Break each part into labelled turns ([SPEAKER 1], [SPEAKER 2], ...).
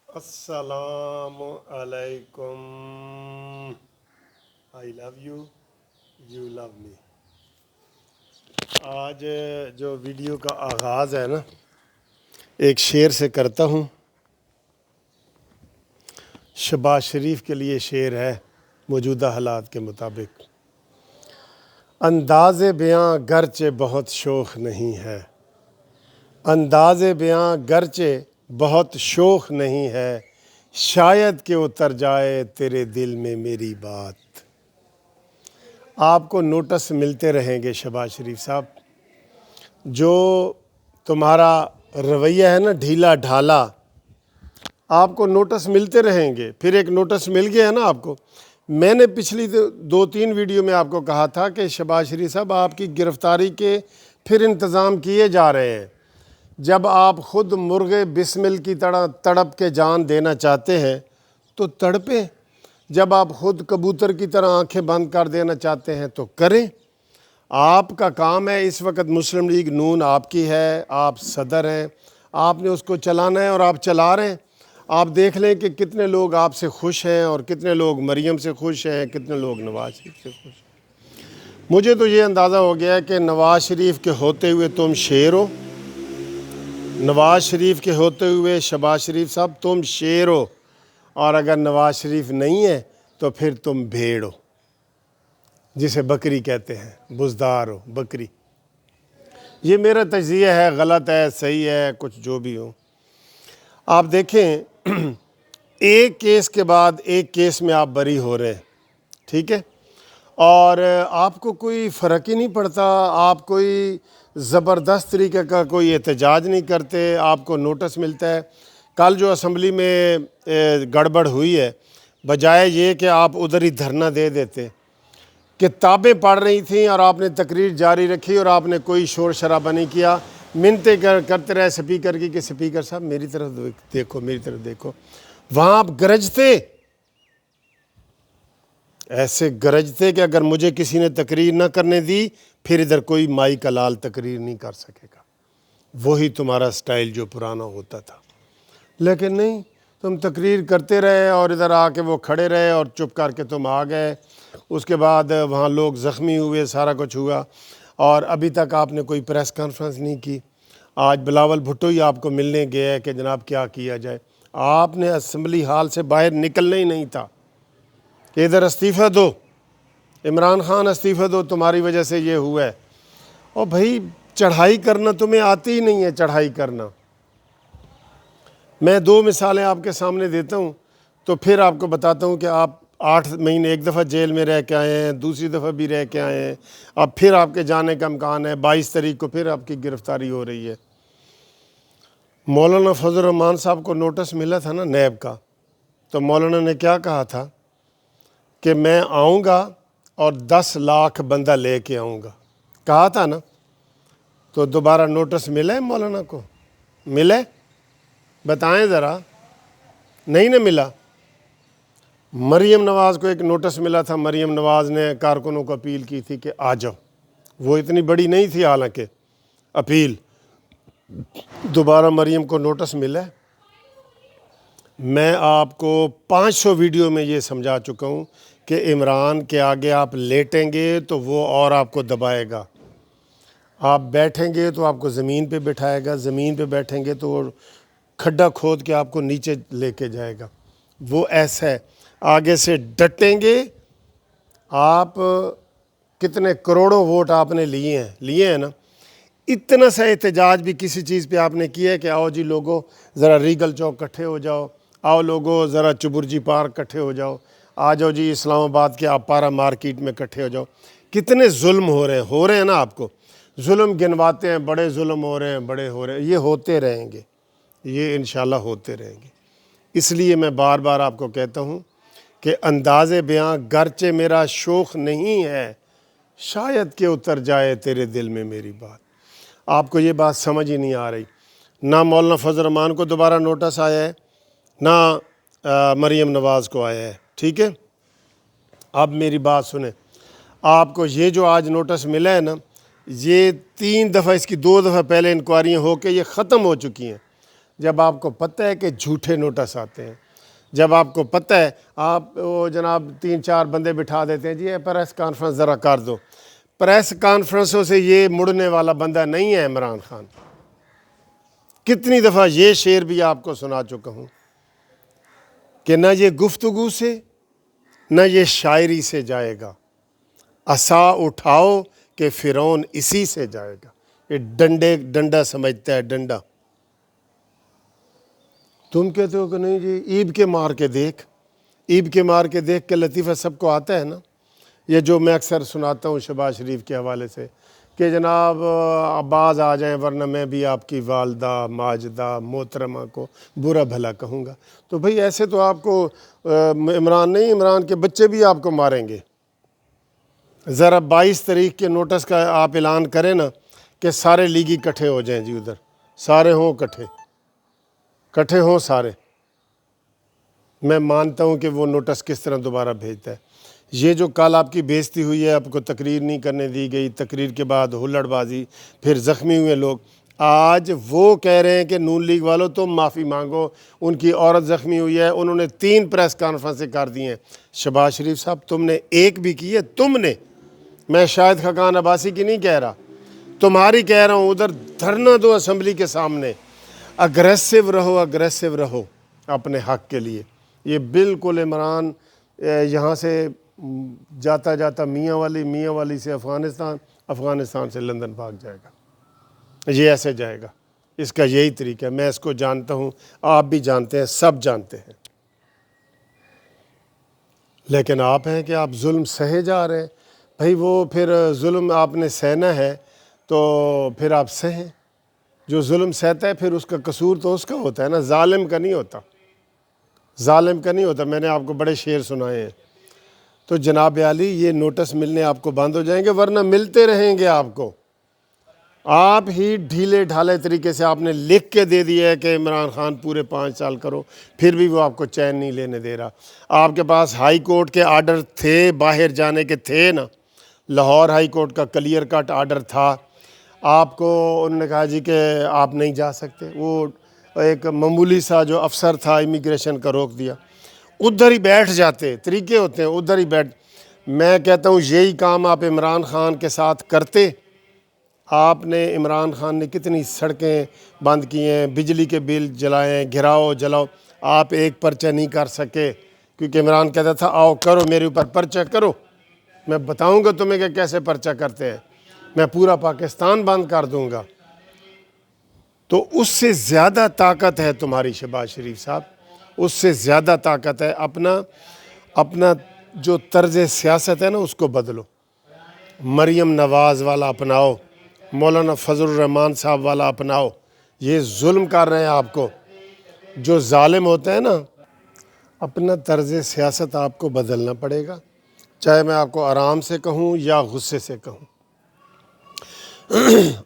[SPEAKER 1] السلام علیکم. آئی love you, you love می. آج جو ویڈیو کا آغاز ہے نا، ایک شعر سے کرتا ہوں. شہباز شریف کے لیے شعر ہے موجودہ حالات کے مطابق. انداز بیاں گرچہ بہت شوخ نہیں ہے، انداز بیاں گرچہ بہت شوخ نہیں ہے، شاید کہ اتر جائے تیرے دل میں میری بات. آپ کو نوٹس ملتے رہیں گے شہباز شریف صاحب. جو تمہارا رویہ ہے نا ڈھیلا ڈھالا، آپ کو نوٹس ملتے رہیں گے. پھر ایک نوٹس مل گیا ہے نا آپ کو. میں نے پچھلی 2-3 ویڈیو میں آپ کو کہا تھا کہ شہباز شریف صاحب آپ کی گرفتاری کے پھر انتظام کیے جا رہے ہیں. جب آپ خود مرغے بسمل کی طرح تڑپ کے جان دینا چاہتے ہیں تو تڑپیں. جب آپ خود کبوتر کی طرح آنکھیں بند کر دینا چاہتے ہیں تو کریں. آپ کا کام ہے. اس وقت مسلم لیگ نون آپ کی ہے، آپ صدر ہیں، آپ نے اس کو چلانا ہے اور آپ چلا رہے ہیں. آپ دیکھ لیں کہ کتنے لوگ آپ سے خوش ہیں اور کتنے لوگ مریم سے خوش ہیں، کتنے لوگ نواز شریف سے خوش ہیں. مجھے تو یہ اندازہ ہو گیا ہے کہ نواز شریف کے ہوتے ہوئے تم شیر ہو، نواز شریف کے ہوتے ہوئے شہباز شریف صاحب تم شیر ہو، اور اگر نواز شریف نہیں ہے تو پھر تم بھیڑ ہو، جسے بکری کہتے ہیں، بزدار ہو، بکری. یہ میرا تجزیہ ہے، غلط ہے، صحیح ہے، کچھ جو بھی ہو. آپ دیکھیں ایک کیس کے بعد ایک کیس میں آپ بری ہو رہے ہیں، ٹھیک ہے، اور آپ کو کوئی فرق ہی نہیں پڑتا. آپ کوئی زبردست طریقے کا کوئی احتجاج نہیں کرتے. آپ کو نوٹس ملتا ہے. کل جو اسمبلی میں گڑبڑ ہوئی ہے، بجائے یہ کہ آپ ادھر ہی دھرنا دے دیتے، کتابیں پڑھ رہی تھیں اور آپ نے تقریر جاری رکھی اور آپ نے کوئی شور شرابہ نہیں کیا. منتیں کرتے رہے سپیکر کی کہ سپیکر صاحب میری طرف دیکھو، میری طرف دیکھو. وہاں آپ گرجتے، ایسے گرجتے کہ اگر مجھے کسی نے تقریر نہ کرنے دی پھر ادھر کوئی مائی کا لال تقریر نہیں کر سکے گا. وہی تمہارا سٹائل جو پرانا ہوتا تھا. لیکن نہیں، تم تقریر کرتے رہے اور ادھر آ کے وہ کھڑے رہے اور چپ کر کے تم آ گئے. اس کے بعد وہاں لوگ زخمی ہوئے، سارا کچھ ہوا، اور ابھی تک آپ نے کوئی پریس کانفرنس نہیں کی. آج بلاول بھٹو ہی آپ کو ملنے گیا ہے کہ جناب کیا کیا جائے. آپ نے اسمبلی ہال سے باہر نکلنا ہی نہیں تھا کہ ادھر استعفیٰ دو، عمران خان استعفیٰ دو، تمہاری وجہ سے یہ ہوا ہے. اور بھائی چڑھائی کرنا تمہیں آتی ہی نہیں ہے. چڑھائی کرنا، میں 2 مثالیں آپ کے سامنے دیتا ہوں تو پھر آپ کو بتاتا ہوں کہ آپ 8 مہینے ایک دفعہ جیل میں رہ کے آئے ہیں، دوسری دفعہ بھی رہ کے آئے ہیں، اب پھر آپ کے جانے کا امکان ہے. 22 تاریخ کو پھر آپ کی گرفتاری ہو رہی ہے. مولانا فضل الرحمان صاحب کو نوٹس ملا تھا نا نیب کا، تو مولانا نے کیا کہا تھا کہ میں آؤں گا اور 10 لاکھ بندہ لے کے آؤں گا، کہا تھا نا. تو دوبارہ نوٹس ملا ہے مولانا کو؟ ملے؟ بتائیں ذرا. نہیں نہ ملا. مریم نواز کو ایک نوٹس ملا تھا. مریم نواز نے کارکنوں کو اپیل کی تھی کہ آ جاؤ. وہ اتنی بڑی نہیں تھی حالانکہ اپیل. دوبارہ مریم کو نوٹس ملا ہے. میں آپ کو 500 ویڈیو میں یہ سمجھا چکا ہوں کہ عمران کے آگے آپ لیٹیں گے تو وہ اور آپ کو دبائے گا، آپ بیٹھیں گے تو آپ کو زمین پہ بٹھائے گا، زمین پہ بیٹھیں گے تو وہ کھڈا کھود کے آپ کو نیچے لے کے جائے گا. وہ ایسا ہے. آگے سے ڈٹیں گے. آپ کتنے کروڑوں ووٹ آپ نے لیے ہیں نا. اتنا سا احتجاج بھی کسی چیز پہ آپ نے کیا ہے کہ آؤ جی لوگوں ذرا ریگل چوک کٹھے ہو جاؤ، آؤ لوگوں ذرا چبرجی پارک کٹھے ہو جاؤ، آ جاؤ جی اسلام آباد کے آپ پارا مارکیٹ میں کٹھے ہو جاؤ. کتنے ظلم ہو رہے ہیں نا. آپ کو ظلم گنواتے ہیں، بڑے ظلم ہو رہے ہیں، بڑے ہو رہے ہیں. یہ ہوتے رہیں گے، یہ انشاءاللہ ہوتے رہیں گے. اس لیے میں بار بار آپ کو کہتا ہوں کہ انداز بیاں گرچہ میرا شوخ نہیں ہے، شاید کہ اتر جائے تیرے دل میں میری بات. آپ کو یہ بات سمجھ ہی نہیں آ رہی. نہ مولانا فضل الرحمان کو دوبارہ نوٹس آیا ہے، نہ مریم نواز کو آیا ہے. ٹھیک ہے، اب میری بات سنیں. آپ کو یہ جو آج نوٹس ملا ہے نا، یہ 3 دفعہ، اس کی 2 دفعہ پہلے انکوائریاں ہو کے یہ ختم ہو چکی ہیں. جب آپ کو پتہ ہے کہ جھوٹے نوٹس آتے ہیں، جب آپ کو پتہ ہے، آپ وہ جناب 3-4 بندے بٹھا دیتے ہیں، جی پریس کانفرنس ذرا کر دو۔ پریس کانفرنسوں سے یہ مڑنے والا بندہ نہیں ہے عمران خان۔ کتنی دفعہ یہ شعر بھی آپ کو سنا چکا ہوں کہ نہ یہ گفتگو سے نہ یہ شاعری سے جائے گا، عصا اٹھاؤ کہ فرعون اسی سے جائے گا۔ یہ ڈنڈا سمجھتا ہے، ڈنڈا۔ تم کہتے ہو کہ نہیں جی عیب کے مار کے دیکھ، عیب کے مار کے دیکھ کے لطیفہ سب کو آتا ہے نا۔ یہ جو میں اکثر سناتا ہوں شہباز شریف کے حوالے سے کہ جناب عباس آ جائیں ورنہ میں بھی آپ کی والدہ ماجدہ محترمہ کو برا بھلا کہوں گا۔ تو بھئی ایسے تو آپ کو عمران نہیں، عمران کے بچے بھی آپ کو ماریں گے۔ ذرا 22 تاریخ کے نوٹس کا آپ اعلان کریں نا کہ سارے لیگی کٹھے ہو جائیں جی، ادھر سارے ہوں کٹھے ہوں سارے۔ میں مانتا ہوں کہ وہ نوٹس کس طرح دوبارہ بھیجتا ہے۔ یہ جو کل آپ کی بے عزتی ہوئی ہے، آپ کو تقریر نہیں کرنے دی گئی، تقریر کے بعد ہلڑ بازی، پھر زخمی ہوئے لوگ، آج وہ کہہ رہے ہیں کہ نون لیگ والوں تم معافی مانگو، ان کی عورت زخمی ہوئی ہے، انہوں نے 3 پریس کانفرنسیں کر دی ہیں۔ شہباز شریف صاحب تم نے ایک بھی کی ہے؟ تم نے، میں شاہد خاقان عباسی کی نہیں کہہ رہا، تمہاری کہہ رہا ہوں۔ ادھر دھرنا دو اسمبلی کے سامنے، اگریسو رہو اپنے حق کے لیے۔ یہ بالکل عمران یہاں سے جاتا جاتا میاں والی سے افغانستان سے لندن بھاگ جائے گا، یہ ایسے جائے گا۔ اس کا یہی طریقہ ہے، میں اس کو جانتا ہوں، آپ بھی جانتے ہیں، سب جانتے ہیں۔ لیکن آپ ہیں کہ آپ ظلم سہے جا رہے ہیں۔ بھئی وہ پھر ظلم آپ نے سہنا ہے تو پھر آپ سہیں۔ جو ظلم سہتا ہے پھر اس کا قصور تو اس کا ہوتا ہے نا، ظالم کا نہیں ہوتا، ظالم کا نہیں ہوتا۔ میں نے آپ کو بڑے شعر سنائے ہیں۔ تو جناب عالی یہ نوٹس ملنے آپ کو بند ہو جائیں گے، ورنہ ملتے رہیں گے آپ کو۔ آپ ہی ڈھیلے ڈھالے طریقے سے آپ نے لکھ کے دے دیا ہے کہ عمران خان پورے 5 سال کرو، پھر بھی وہ آپ کو چین نہیں لینے دے رہا۔ آپ کے پاس ہائی کورٹ کے آرڈر تھے، باہر جانے کے تھے نا، لاہور ہائی کورٹ کا کلیئر کٹ آرڈر تھا، آپ کو انہوں نے کہا جی کہ آپ نہیں جا سکتے۔ وہ ایک معمولی سا جو افسر تھا امیگریشن کا روک دیا، ادھر ہی بیٹھ جاتے، طریقے ہوتے ہیں ادھر ہی بیٹھ۔ میں کہتا ہوں یہی کام آپ عمران خان کے ساتھ کرتے۔ آپ نے، عمران خان نے کتنی سڑکیں بند کی ہیں، بجلی کے بل جلائیں، گھراؤ جلاؤ، آپ ایک پرچہ نہیں کر سکے، کیونکہ عمران کہتا تھا آؤ کرو میرے اوپر پرچہ کرو، میں بتاؤں گا تمہیں کہ کیسے پرچہ کرتے ہیں، میں پورا پاکستان بند کر دوں گا۔ تو اس سے زیادہ طاقت ہے تمہاری شہباز شریف صاحب، اس سے زیادہ طاقت ہے۔ اپنا جو طرز سیاست ہے نا اس کو بدلو، مریم نواز والا اپناؤ، مولانا فضل الرحمان صاحب والا اپناؤ۔ یہ ظلم کر رہے ہیں آپ کو، جو ظالم ہوتا ہے نا، اپنا طرز سیاست آپ کو بدلنا پڑے گا، چاہے میں آپ کو آرام سے کہوں یا غصے سے کہوں۔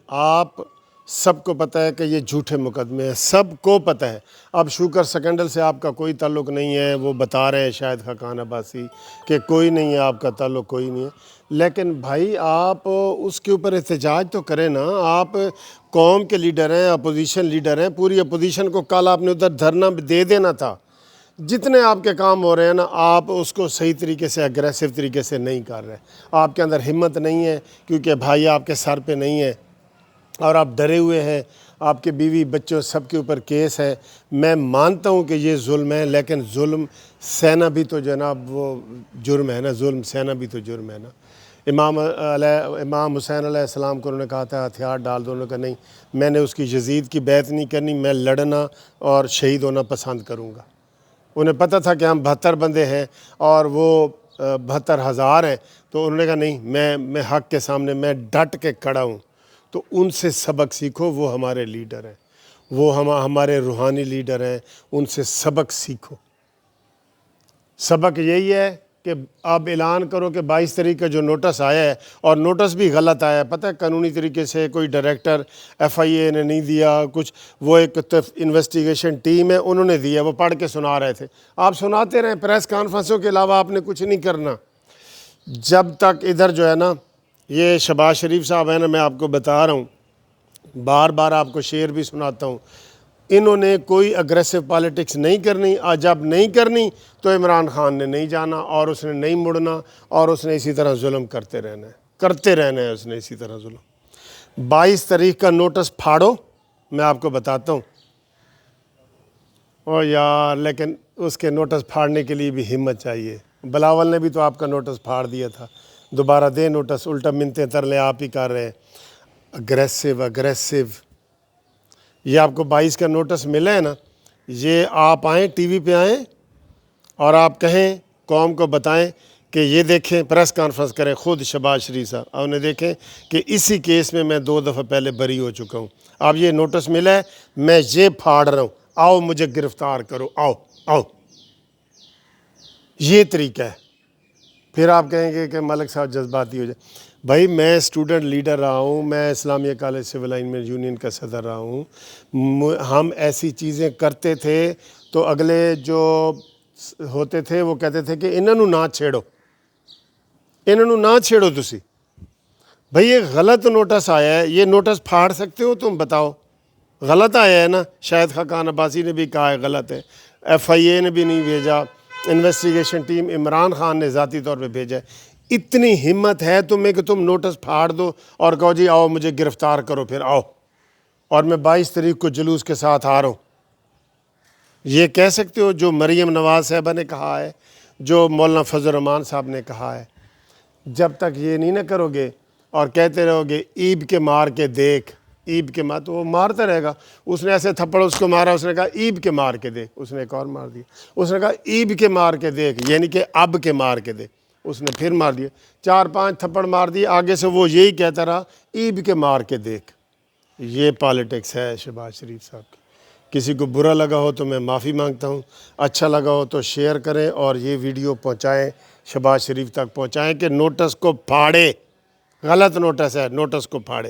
[SPEAKER 1] آپ سب کو پتہ ہے کہ یہ جھوٹے مقدمے ہیں، سب کو پتہ ہے۔ اب شوکر سکینڈل سے آپ کا کوئی تعلق نہیں ہے، وہ بتا رہے ہیں شاہد خاقان عباسی کہ کوئی نہیں ہے آپ کا تعلق، کوئی نہیں ہے۔ لیکن بھائی آپ اس کے اوپر احتجاج تو کریں نا، آپ قوم کے لیڈر ہیں، اپوزیشن لیڈر ہیں، پوری اپوزیشن کو کل آپ نے ادھر دھرنا دے دینا تھا۔ جتنے آپ کے کام ہو رہے ہیں نا، آپ اس کو صحیح طریقے سے، اگریسو طریقے سے نہیں کر رہے، آپ کے اندر ہمت نہیں ہے، کیونکہ بھائی آپ کے سر پہ نہیں ہے اور آپ ڈرے ہوئے ہیں، آپ کے بیوی بچوں سب کے اوپر کیس ہے۔ میں مانتا ہوں کہ یہ ظلم ہے، لیکن ظلم سہنا بھی تو جناب وہ جرم ہے نا، ظلم سہنا بھی تو جرم ہے نا۔ امام حسین علیہ السلام کو انہوں نے کہا تھا ہتھیار ڈال دو، انہوں نے کہا نہیں، میں نے اس کی یزید کی بیعت نہیں کرنی، میں لڑنا اور شہید ہونا پسند کروں گا۔ انہیں پتہ تھا کہ ہم 72 بندے ہیں اور وہ 72,000 ہیں، تو انہوں نے کہا نہیں، میں حق کے سامنے میں ڈٹ کے کھڑا ہوں۔ تو ان سے سبق سیکھو، وہ ہمارے لیڈر ہیں، وہ ہمارے روحانی لیڈر ہیں، ان سے سبق سیکھو۔ سبق یہی ہے کہ اب اعلان کرو کہ 22 تاریخ کا جو نوٹس آیا ہے، اور نوٹس بھی غلط آیا ہے، پتہ ہے قانونی طریقے سے کوئی ڈائریکٹر FIA نے نہیں دیا کچھ، وہ ایک انویسٹیگیشن ٹیم ہے انہوں نے دیا، وہ پڑھ کے سنا رہے تھے۔ آپ سناتے رہیں، پریس کانفرنسوں کے علاوہ آپ نے کچھ نہیں کرنا۔ جب تک ادھر جو ہے نا، یہ شہباز شریف صاحب ہے نا، میں آپ کو بتا رہا ہوں، بار بار آپ کو شعر بھی سناتا ہوں، انہوں نے کوئی اگریسو پالیٹکس نہیں کرنی، اور جب نہیں کرنی تو عمران خان نے نہیں جانا اور اس نے نہیں مڑنا، اور اس نے اسی طرح ظلم کرتے رہنا ہے اس نے اسی طرح ظلم۔ 22 تاریخ کا نوٹس پھاڑو، میں آپ کو بتاتا ہوں۔ او یار، لیکن اس کے نوٹس پھاڑنے کے لیے بھی ہمت چاہیے۔ بلاول نے بھی تو آپ کا نوٹس پھاڑ دیا تھا، دوبارہ دے نوٹس، الٹا منتیں ترلے آپ ہی کر رہے ہیں۔ اگریسو یہ آپ کو 22 کا نوٹس ملا ہے نا، یہ آپ آئیں ٹی وی پہ آئیں اور آپ کہیں، قوم کو بتائیں کہ یہ دیکھیں، پریس کانفرنس کریں خود شہباز شریف صاحب، اور انہیں دیکھیں کہ اسی کیس میں 2 دفعہ پہلے بری ہو چکا ہوں۔ اب یہ نوٹس ملا ہے، میں یہ پھاڑ رہا ہوں، آؤ مجھے گرفتار کرو، آؤ۔ یہ طریقہ ہے۔ پھر آپ کہیں گے کہ ملک صاحب جذباتی ہو جائے۔ بھائی میں اسٹوڈنٹ لیڈر رہا ہوں، میں اسلامیہ کالج سول لائن میں یونین کا صدر رہا ہوں، ہم ایسی چیزیں کرتے تھے تو اگلے جو ہوتے تھے وہ کہتے تھے کہ انہوں نہ چھیڑو تسی۔ بھائی یہ غلط نوٹس آیا ہے، یہ نوٹس پھاڑ سکتے ہو تم؟ بتاؤ، غلط آیا ہے نا؟ شاہد خاقان عباسی نے بھی کہا ہے غلط ہے، ایف آئی اے نے بھی نہیں بھیجا، انویسٹیگیشن ٹیم عمران خان نے ذاتی طور پہ بھیجا ہے۔ اتنی ہمت ہے تمہیں کہ تم نوٹس پھاڑ دو اور کہو جی آؤ مجھے گرفتار کرو، پھر آؤ، اور میں 22 تاریخ کو جلوس کے ساتھ آ رہا ہوں۔ یہ کہہ سکتے ہو جو مریم نواز صاحبہ نے کہا ہے، جو مولانا فضل الرحمان صاحب نے کہا ہے؟ جب تک یہ نہیں نہ کرو گے اور کہتے رہو گے ایب کے مار کے دیکھ، ایب کے مار، تو وہ مارتا رہے گا۔ اس نے ایسے تھپڑ اس کو مارا، اس نے کہا ایب کے مار کے دیکھ، اس نے ایک اور مار دیا، اس نے کہا ایب کے مار کے دیکھ، یعنی کہ اب کے مار کے دیکھ، اس نے پھر مار دیا، 4-5 تھپڑ مار دیے، آگے سے وہ یہی کہتا رہا ایب کے مار کے دیکھ۔ یہ پالیٹکس ہے شہباز شریف صاحب کی۔ کسی کو برا لگا ہو تو میں معافی مانگتا ہوں، اچھا لگا ہو تو شیئر کریں اور یہ ویڈیو پہنچائیں، شہباز شریف تک پہنچائیں کہ نوٹس کو پھاڑے، غلط نوٹس ہے، نوٹس کو پھاڑے۔